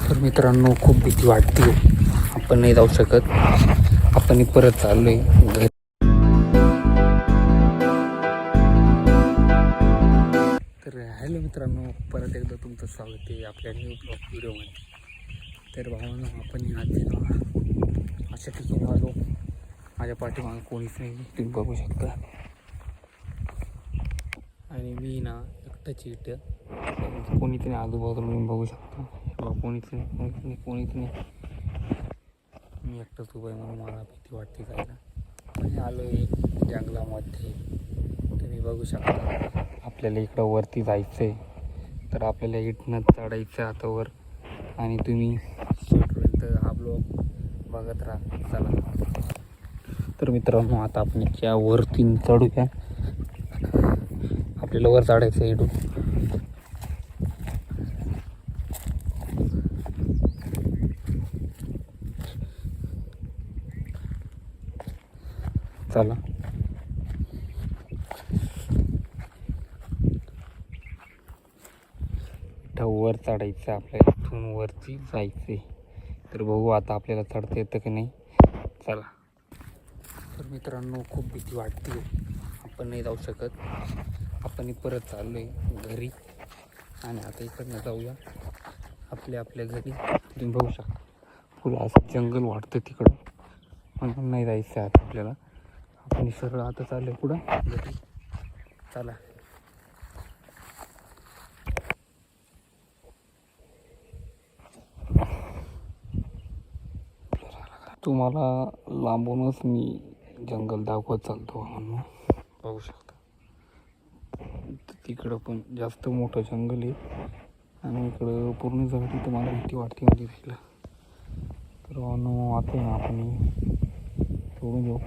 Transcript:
तर मित्रांनो खूप भीती वाटते, आपण नाही जाऊ शकत. आपण परत चाललोय घरी. तर हॅलो मित्रांनो, परत एकदा तुमचं स्वागत आहे आपल्या न्यू ब्लॉग व्हिडिओमध्ये. तर भावांनो, आपण आज अशा ठिकाणी आलो, माझ्या पाठीमागे कोणीच नाही, तुम्ही बघू शकता. आणि मी ना एकटाच इथं, कोणीच नाही आजूबाजूला, तुम्ही बघू शकता. कोणीच नाही. मी एकटाच उभं आहे म्हणून मला भीती वाटते जायला. मी आलो आहे जंगलामध्ये, तुम्ही बघू शकता. आपल्याला इकडं वरती जायचं आहे, तर आपल्याला इथनं चढायचं आता वर. आणि तुम्ही शेवटपर्यंत हा ब्लॉग बघत राहा. चला तर मित्रांनो, आता आपण या वरती चढूया. आपल्याला वर चढायचं इथून. चला वर चढायचं, आपल्याला इथून वरती जायचं. तर बघू आता आपल्याला चढता येतं की नाही. चला. तर मित्रांनो, खूप भीती वाटते, आपण नाही जाऊ शकत. आपण परत चाललोय घरी. आणि आता इकडनं जाऊया आपल्या घरी. तुम्ही बघू शकता, फुलं असं जंगल वाटतं तिकडं, म्हणून नाही जायचं आता आपल्याला. आपण सरळ आता चाललोय पुढं घरी. चला. तुम्हाला लांबूनच मी जंगल दाखवत चालतो, म्हणून पाहू शकता. तिकडं पण जास्त मोठं जंगल आहे, आणि इकडं पूर्ण झाडी. तुम्हाला भीती वाटते मध्ये जायला. तर आता आपण सोडून जाऊ.